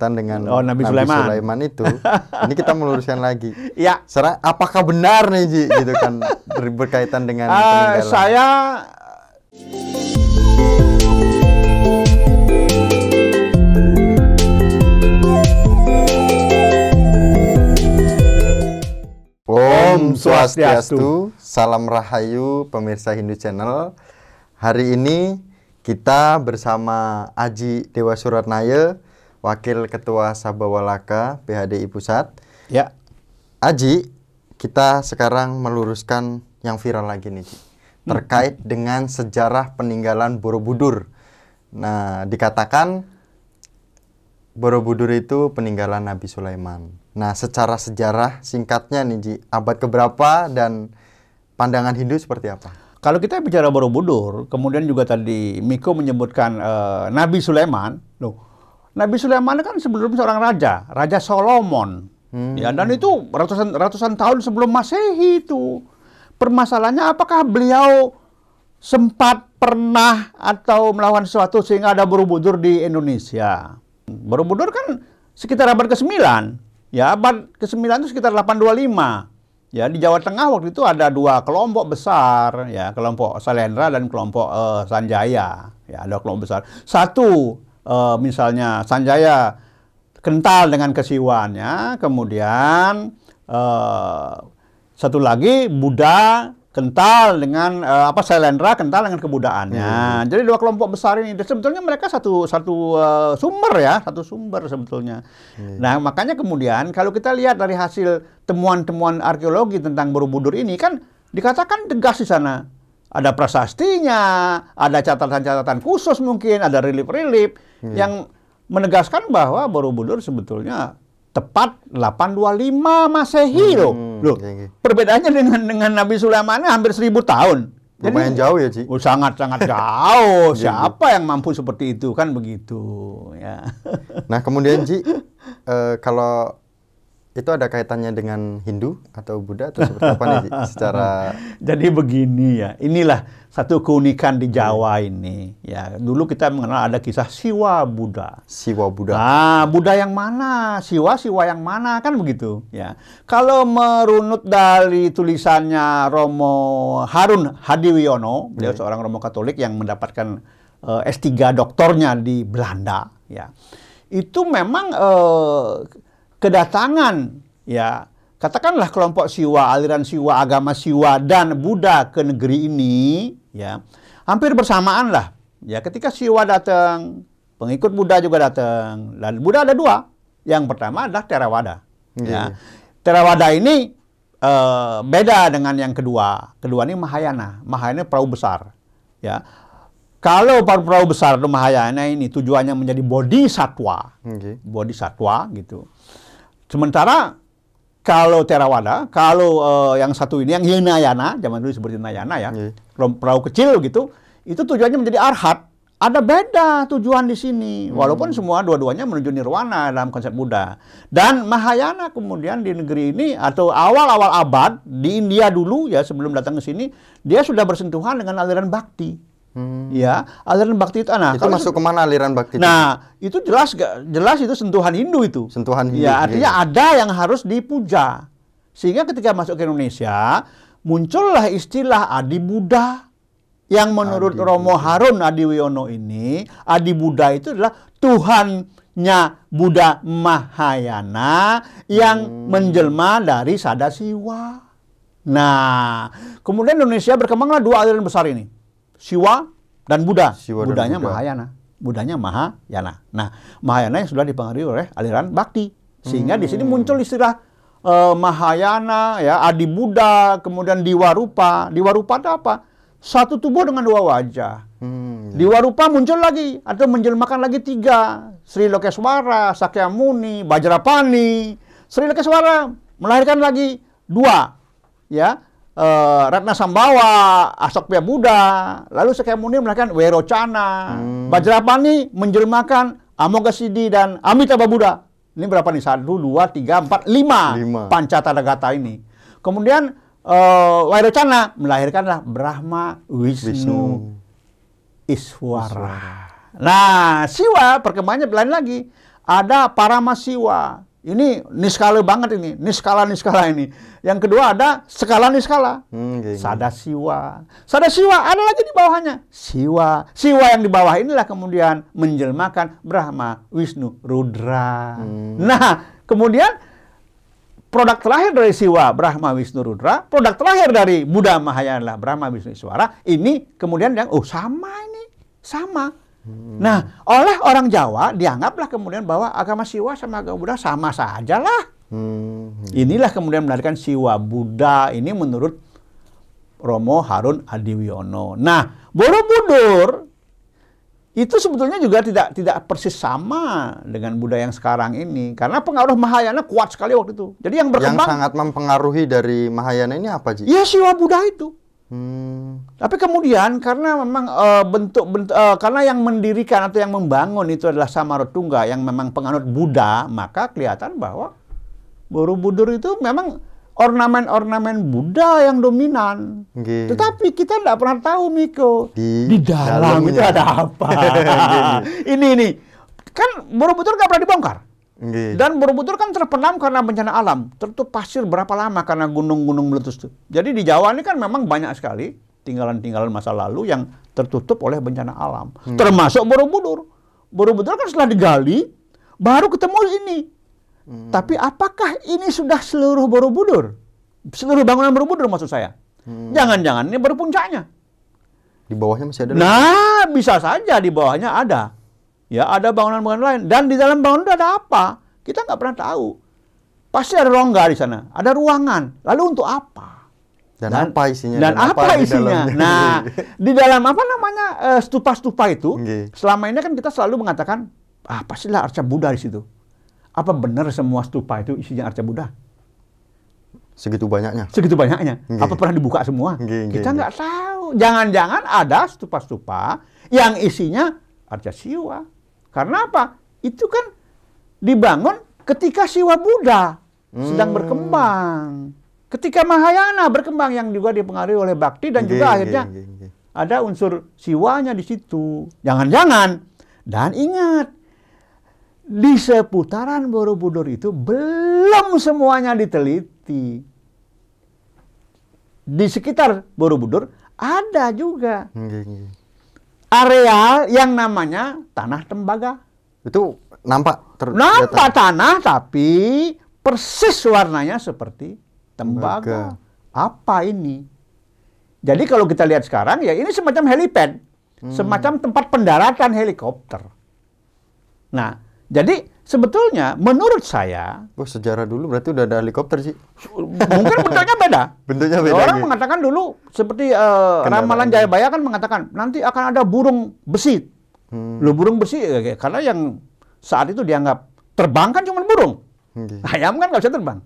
dengan Nabi Nabi Sulaiman. Sulaiman itu, ini kita meluruskan lagi. Ya. Apakah benar nih Ji, gitu kan, berkaitan dengan peninggalan? Saya Om Swastiastu, salam rahayu pemirsa Hindu Channel. Hari ini kita bersama Aji Dewa Suratnaya, Wakil Ketua Sabawalaka PHDI Pusat. Ya. Aji, kita sekarang meluruskan yang viral lagi nih, Ji, terkait dengan sejarah peninggalan Borobudur. Nah, dikatakan Borobudur itu peninggalan Nabi Sulaiman. Nah, secara sejarah singkatnya nih, Ji, abad keberapa dan pandangan Hindu seperti apa? Kalau kita bicara Borobudur, kemudian juga tadi Miko menyebutkan Nabi Sulaiman. Loh, Nabi Sulaiman kan sebelum seorang raja, Raja Solomon. Ya, dan itu ratusan tahun sebelum Masehi itu. Permasalahannya apakah beliau sempat pernah atau melakukan sesuatu sehingga ada Borobudur di Indonesia? Borobudur kan sekitar abad ke-9. Ya, abad ke-9 itu sekitar 825. Ya, di Jawa Tengah waktu itu ada dua kelompok besar, ya, kelompok Salendra dan kelompok Sanjaya. Ya, ada kelompok besar. Satu, misalnya Sanjaya kental dengan kesiwaannya, kemudian satu lagi Buddha kental dengan Salendra kental dengan kebudaannya. Jadi dua kelompok besar ini sebetulnya mereka satu sumber ya, satu sumber sebetulnya. Nah, makanya kemudian kalau kita lihat dari hasil temuan-temuan arkeologi tentang Borobudur ini kan dikatakan tegas di sana. Ada prasastinya, ada catatan-catatan khusus mungkin, ada relief-relief yang menegaskan bahwa Borobudur sebetulnya tepat 825 Masehi loh. Perbedaannya dengan Nabi Sulaiman hampir 1000 tahun. Lumayan jauh ya, Ci? Sangat-sangat jauh. Siapa yang mampu seperti itu, kan begitu ya. Nah, kemudian Ji, kalau itu ada kaitannya dengan Hindu atau Buddha atau seperti apa nih, Ji? Secara jadi begini ya, inilah satu keunikan di Jawa ini. Ya, dulu kita mengenal ada kisah Siwa Buddha. Siwa Buddha. Ah, Buddha yang mana? Siwa yang mana? Kan begitu. Ya. Kalau merunut dari tulisannya Romo Harun Hadiwiono, beliau seorang Romo Katolik yang mendapatkan S3 doktornya di Belanda. Ya, itu memang kedatangan, ya, katakanlah kelompok Siwa, aliran Siwa, agama Siwa dan Buddha ke negeri ini, ya, hampir bersamaan lah. Ya, ketika Siwa datang, pengikut Buddha juga datang. Dan Buddha ada dua. Yang pertama adalah Theravada. Ya. Theravada ini beda dengan yang kedua. Kedua ini Mahayana. Mahayana perahu besar. Ya. Kalau perahu besar itu Mahayana ini tujuannya menjadi bodhisatwa. Bodhisatwa gitu. Sementara kalau Theravada, kalau yang satu ini, yang Hinayana, zaman dulu seperti Hinayana ya, perahu kecil gitu, itu tujuannya menjadi arhat. Ada beda tujuan di sini, walaupun semua dua-duanya menuju nirwana dalam konsep Buddha. Dan Mahayana kemudian di negeri ini, atau awal-awal abad, di India dulu ya, sebelum datang ke sini, dia sudah bersentuhan dengan aliran Bhakti. Ya, aliran Bhakti itu, itu masuk kemana aliran Bhakti? Nah, itu jelas itu sentuhan Hindu itu. Sentuhan Hindu. Ya, artinya ada yang harus dipuja. Sehingga ketika masuk ke Indonesia, muncullah istilah Adi Buddha. Yang menurut Romo Harun Hadiwiono ini, Adi Buddha itu adalah Tuhannya Buddha Mahayana yang menjelma dari Sadasiwa. Nah, kemudian Indonesia berkembanglah dua aliran besar ini. Siwa dan Buddha. Buddhanya Mahayana. Buddhanya Mahayana. Nah, Mahayana yang sudah dipengaruhi oleh aliran Bhakti. Sehingga di sini muncul istilah Mahayana, ya, Adi Buddha, kemudian Diwarupa. Diwarupa itu apa? Satu tubuh dengan dua wajah. Diwarupa muncul lagi, atau menjelmakan lagi tiga. Sri Lokeswara, Sakyamuni, Vajrapani. Sri Lokeswara melahirkan lagi dua. Ya. Ratna Sambawa, Asokpya Buddha, lalu Sakyamuni melahirkan Werocana, Vajrapani menjelmakan Amoghasiddhi dan Amitabha Buddha. Ini berapa nih? 1, 2, 3, 4, 5 Pancatathagata ini. Kemudian Werocana melahirkanlah Brahma, Wisnu, Iswara. Nah, Siwa perkembangannya lain lagi. ada Paramasiwa. Ini niskala banget ini, niskala ini. Yang kedua ada skala niskala. Sadasiwa. Sadasiwa ada lagi di bawahnya. Siwa. Siwa yang di bawah inilah kemudian menjelmakan Brahma, Wisnu, Rudra. Nah, kemudian produk terakhir dari Siwa, Brahma, Wisnu, Rudra, produk terakhir dari Buddha Mahayana adalah Brahma, Wisnu, Iswara. Ini kemudian yang sama ini, sama. Nah, oleh orang Jawa dianggaplah kemudian bahwa agama Siwa sama agama Buddha sama saja lah. Inilah kemudian melahirkan Siwa Buddha ini menurut Romo Harun Adiwiono. Nah, Borobudur itu sebetulnya juga tidak persis sama dengan Buddha yang sekarang ini, karena pengaruh Mahayana kuat sekali waktu itu. Jadi yang berkembang, yang sangat mempengaruhi dari Mahayana ini apa, Ji? Ya Siwa Buddha itu. Tapi kemudian karena memang karena yang mendirikan atau yang membangun itu adalah Samaratungga yang memang penganut Buddha, maka kelihatan bahwa Borobudur itu memang ornamen-ornamen Buddha yang dominan. Tetapi kita tidak pernah tahu, Miko, di dalam itu ada apa. Ini kan Borobudur nggak pernah dibongkar. Dan Borobudur kan terpendam karena bencana alam. Tertutup pasir berapa lama karena gunung-gunung meletus. Jadi di Jawa ini kan memang banyak sekali tinggalan-tinggalan masa lalu yang tertutup oleh bencana alam. Termasuk Borobudur. Borobudur kan setelah digali, baru ketemu ini. Tapi apakah ini sudah seluruh Borobudur? Seluruh bangunan Borobudur maksud saya? Jangan-jangan ini baru puncaknya. Di bawahnya masih ada? Nah, bisa saja di bawahnya ada. Ya, ada bangunan-bangunan lain. Dan di dalam bangunan itu ada apa? Kita nggak pernah tahu. Pasti ada rongga di sana. Ada ruangan. Lalu untuk apa? Dan apa isinya? Dan apa isinya? Nah, di dalam apa namanya stupa-stupa itu, selama ini kan kita selalu mengatakan, pastilah arca Buddha di situ. Apa benar semua stupa itu isinya arca Buddha? Segitu banyaknya? Segitu banyaknya. Apa pernah dibuka semua? Kita nggak tahu. Jangan-jangan ada stupa-stupa yang isinya arca Siwa. Karena apa? Itu kan dibangun ketika Siwa Buddha sedang berkembang. Ketika Mahayana berkembang yang juga dipengaruhi oleh Bhakti dan juga akhirnya ada unsur Siwanya di situ. Jangan-jangan. Dan ingat, di seputaran Borobudur itu belum semuanya diteliti. Di sekitar Borobudur ada juga areal yang namanya tanah tembaga. Itu nampak tanah tapi persis warnanya seperti tembaga. Apa ini? Jadi kalau kita lihat sekarang ya ini semacam helipad, semacam tempat pendaratan helikopter. Nah, jadi sebetulnya menurut saya, sejarah dulu berarti udah ada helikopter sih. Mungkin bentuknya beda. Bentuknya beda. Orang mengatakan dulu seperti ramalan Jayabaya kan mengatakan nanti akan ada burung besi. Loh, burung besi karena yang saat itu dianggap terbang kan cuma burung. Ayam kan nggak bisa terbang.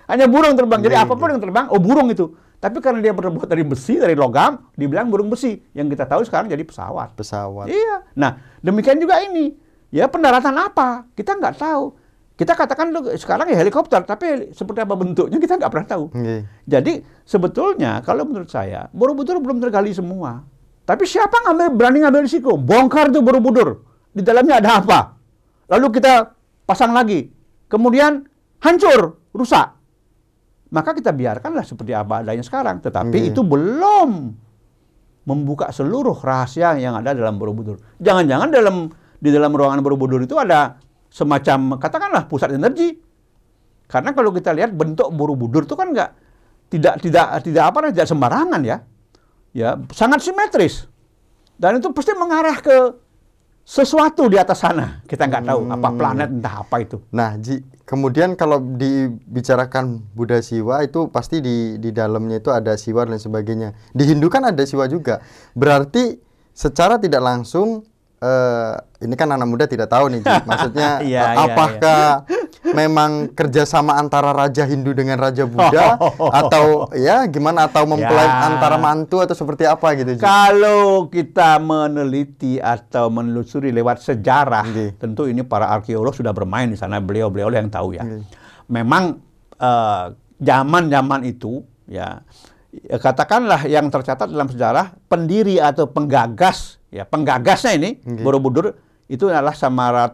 Hanya burung terbang. Jadi apapun yang terbang, burung itu. Tapi karena dia terbuat dari besi, dari logam, dibilang burung besi. Yang kita tahu sekarang jadi pesawat. Iya. Nah, demikian juga ini. Ya, pendaratan apa? Kita nggak tahu. Kita katakan sekarang ya helikopter, tapi seperti apa bentuknya kita nggak pernah tahu. Jadi sebetulnya kalau menurut saya, Borobudur belum tergali semua. Tapi siapa berani ngambil risiko? Bongkar tuh Borobudur. Di dalamnya ada apa? Lalu kita pasang lagi. Kemudian hancur, rusak. Maka kita biarkanlah seperti apa adanya sekarang. Tetapi itu belum membuka seluruh rahasia yang ada dalam Borobudur. Jangan-jangan di dalam ruangan Borobudur itu ada semacam katakanlah pusat energi. Karena kalau kita lihat bentuk Borobudur itu kan tidak sembarangan ya. Ya, sangat simetris. Dan itu pasti mengarah ke sesuatu di atas sana. Kita nggak tahu apa planet entah apa itu. Nah, Ji, kemudian kalau dibicarakan Buddha Siwa itu pasti di dalamnya itu ada Siwa dan sebagainya. Di Hindu kan ada Siwa juga. Berarti secara tidak langsung ini kan anak muda tidak tahu nih, Ji. Maksudnya apakah memang kerjasama antara Raja Hindu dengan Raja Buddha atau ya gimana atau mempelai antara mantu atau seperti apa gitu, Ji? Kalau kita meneliti atau menelusuri lewat sejarah, tentu ini para arkeolog sudah bermain di sana, beliau-beliau yang tahu ya. Memang zaman-zaman itu ya katakanlah yang tercatat dalam sejarah pendiri atau penggagasnya ini Borobudur itu adalah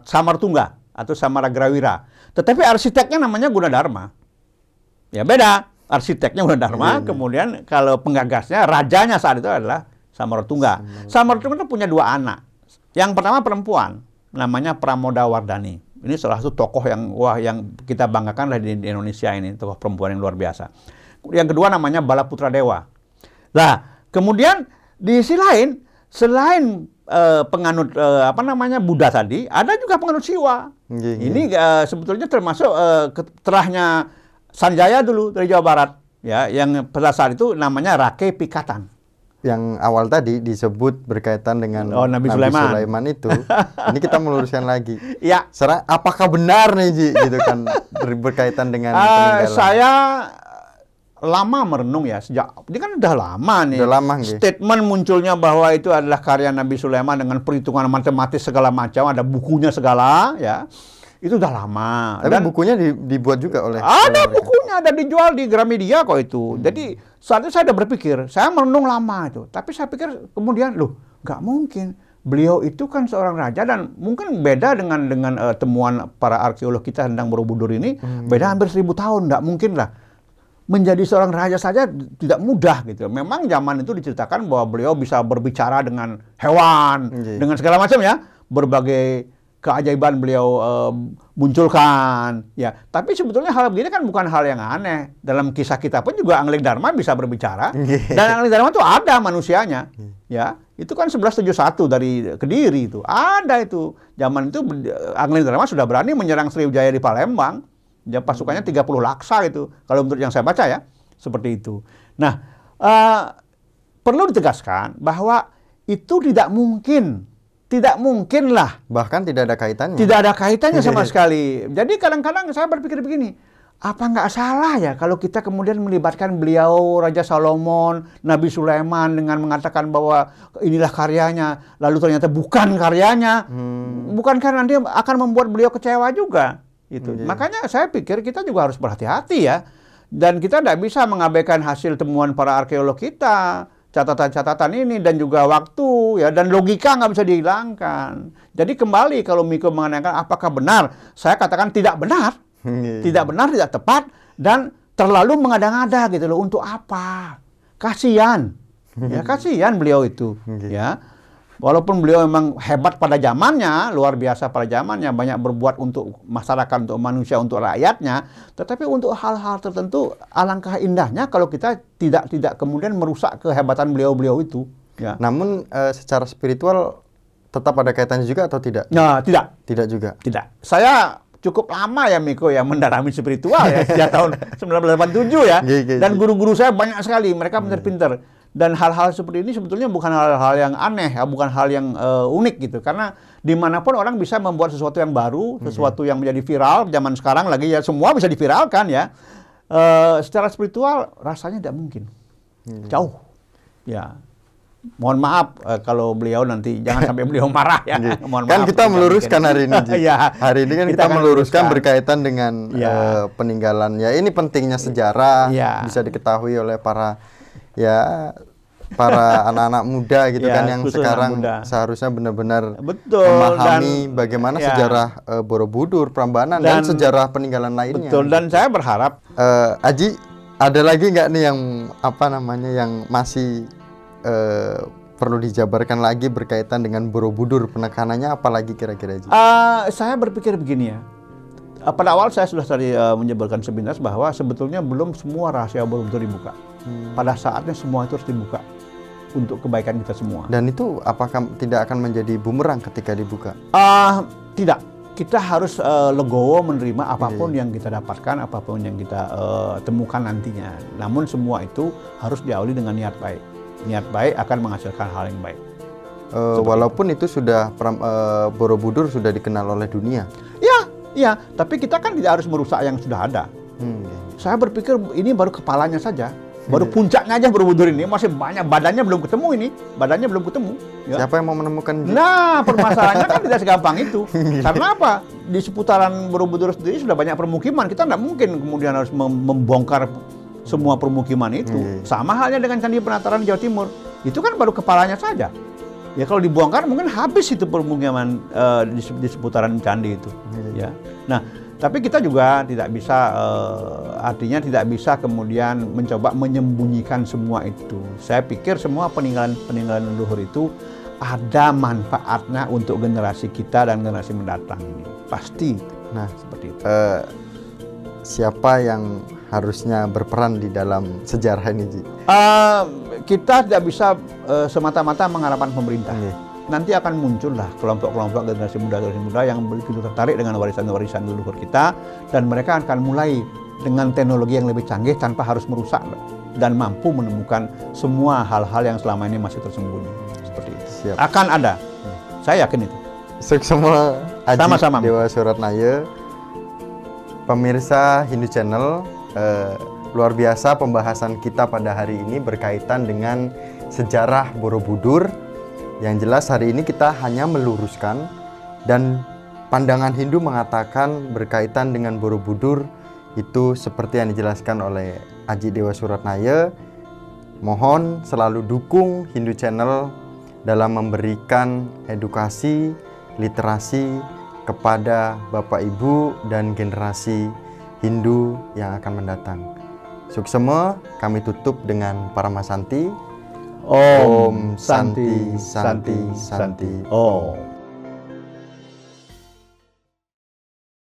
Samartungga. atau Samaragrawira. Tetapi arsiteknya namanya Gunadarma. Ya beda. Arsiteknya Gunadarma, kemudian kalau penggagasnya, rajanya saat itu adalah Samaratungga. Samaratungga itu punya 2 anak. Yang pertama perempuan, namanya Pramodawardhani. Ini salah satu tokoh yang kita banggakan lah di Indonesia ini, tokoh perempuan yang luar biasa. Yang kedua namanya Balaputra Dewa. Nah, kemudian di sisi lain, selain penganut Buddha tadi, ada juga penganut Siwa. Ini sebetulnya termasuk terahnya Sanjaya dulu dari Jawa Barat, ya, yang pada saat itu namanya Rake Pikatan. Yang awal tadi disebut berkaitan dengan Nabi Sulaiman itu, ini kita meluruskan lagi. Ya. Apakah benar nih, Ji, gitu kan, berkaitan dengan peninggalan? Saya lama merenung ya, sejak ini kan udah lama nih. Udah lama, statement munculnya bahwa itu adalah karya Nabi Sulaiman dengan perhitungan matematis segala macam, ada bukunya segala, ya. Itu udah lama. Tapi bukunya dibuat juga oleh... Ada bukunya, ada dijual di Gramedia kok itu. Jadi saat itu saya udah berpikir, saya merenung lama itu. Tapi saya pikir kemudian, loh, nggak mungkin. Beliau itu kan seorang raja dan mungkin beda dengan temuan para arkeolog kita tentang Borobudur ini. Beda hampir 1000 tahun, nggak mungkin lah. Menjadi seorang raja saja tidak mudah gitu. Memang zaman itu diceritakan bahwa beliau bisa berbicara dengan hewan, dengan segala macam ya. Berbagai keajaiban beliau munculkan, ya. Tapi sebetulnya hal begini kan bukan hal yang aneh. Dalam kisah kita pun juga Anglingdarma bisa berbicara, dan Anglingdarma itu ada manusianya, ya. Itu kan 1171 dari Kediri itu, ada itu. Zaman itu Anglingdarma sudah berani menyerang Sriwijaya di Palembang, ya, pasukannya 30 laksa itu. Kalau menurut yang saya baca ya, seperti itu. Nah, perlu ditegaskan bahwa itu tidak mungkin. Tidak mungkin lah. Bahkan tidak ada kaitannya. Tidak ada kaitannya sama sekali. Jadi kadang-kadang saya berpikir begini, apa nggak salah ya kalau kita kemudian melibatkan beliau, Raja Salomon, Nabi Sulaiman dengan mengatakan bahwa inilah karyanya, lalu ternyata bukan karyanya. Bukankah nanti akan membuat beliau kecewa juga? Gitu. Makanya saya pikir kita juga harus berhati-hati ya. Dan kita tidak bisa mengabaikan hasil temuan para arkeolog kita. Catatan-catatan ini dan juga waktu ya, dan logika nggak bisa dihilangkan. Jadi kembali kalau Miko menanyakan apakah benar, saya katakan tidak benar, tidak benar, tidak tepat, dan terlalu mengada-ngada gitu loh. Untuk apa? Kasihan, ya, kasihan beliau itu, ya. Walaupun beliau memang hebat pada zamannya, luar biasa pada zamannya, banyak berbuat untuk masyarakat, untuk manusia, untuk rakyatnya, tetapi untuk hal-hal tertentu alangkah indahnya kalau kita tidak kemudian merusak kehebatan beliau-beliau itu. Ya. Namun secara spiritual tetap ada kaitannya juga atau tidak? Nah, tidak. Tidak juga. Tidak. Saya cukup lama ya Miko ya mendalami spiritual ya sejak tahun 1987 ya. Dan guru-guru saya banyak sekali, mereka pintar-pintar. Dan hal-hal seperti ini sebetulnya bukan hal-hal yang aneh, ya, bukan hal yang unik gitu. Karena dimanapun orang bisa membuat sesuatu yang baru, sesuatu yang menjadi viral. Zaman sekarang lagi ya semua bisa diviralkan ya. Secara spiritual rasanya tidak mungkin, jauh. Ya, mohon maaf kalau beliau nanti jangan sampai beliau marah ya. Mohon kan maaf, kita meluruskan hari ini. Ya, hari ini kan kita meluruskan berkaitan dengan peninggalan. Ya ini pentingnya sejarah bisa diketahui oleh para anak-anak muda gitu kan yang sekarang seharusnya benar-benar memahami bagaimana sejarah Borobudur, Prambanan dan sejarah peninggalan lainnya. Betul, dan saya berharap Aji ada lagi nggak nih yang yang masih perlu dijabarkan lagi berkaitan dengan Borobudur, penekanannya apalagi kira-kira Aji? Saya berpikir begini ya. Pada awal saya sudah tadi menjabarkan sepintas bahwa sebetulnya belum semua rahasia Borobudur dibuka. Pada saatnya semua itu harus dibuka untuk kebaikan kita semua. Dan itu apakah tidak akan menjadi bumerang ketika dibuka? Tidak. Kita harus legowo menerima apapun yang kita dapatkan, apapun yang kita temukan nantinya. Namun semua itu harus diawali dengan niat baik. Niat baik akan menghasilkan hal yang baik. Walaupun itu sudah Borobudur sudah dikenal oleh dunia. Iya, tapi kita kan tidak harus merusak yang sudah ada. Saya berpikir ini baru kepalanya saja. Baru puncaknya aja Borobudur ini, masih banyak, badannya belum ketemu ini. Badannya belum ketemu. Ya. Siapa yang mau menemukan? Nah, permasalahannya kan tidak segampang itu. Karena apa? Di seputaran Borobudur sendiri sudah banyak permukiman. Kita tidak mungkin kemudian harus membongkar semua permukiman itu. Sama halnya dengan Candi Penataran Jawa Timur. Itu kan baru kepalanya saja. Ya kalau dibongkar mungkin habis itu permukiman di seputaran candi itu. Ya. Nah, tapi kita juga tidak bisa, artinya tidak bisa kemudian mencoba menyembunyikan semua itu. Saya pikir semua peninggalan leluhur itu ada manfaatnya untuk generasi kita dan generasi mendatang ini. Pasti. Nah, seperti itu. Siapa yang harusnya berperan di dalam sejarah ini, Ji? Kita tidak bisa semata-mata mengharapkan pemerintah. Nanti akan muncullah kelompok-kelompok generasi muda yang begitu tertarik dengan warisan-warisan leluhur kita, dan mereka akan mulai dengan teknologi yang lebih canggih tanpa harus merusak dan mampu menemukan semua hal-hal yang selama ini masih tersembunyi. Seperti itu. Siap. Akan ada. Saya yakin itu. Semua Aji Sama-sama. Dewa Suratnaya, pemirsa Hindu Channel, luar biasa pembahasan kita pada hari ini berkaitan dengan sejarah Borobudur. Yang jelas hari ini kita hanya meluruskan, dan pandangan Hindu mengatakan berkaitan dengan Borobudur itu seperti yang dijelaskan oleh Aji Dewa Suratnaya. Mohon selalu dukung Hindu Channel dalam memberikan edukasi, literasi kepada Bapak Ibu dan generasi Hindu yang akan mendatang. Suksema kami tutup dengan Paramasanti. Om Santi Santi Santi. Oh.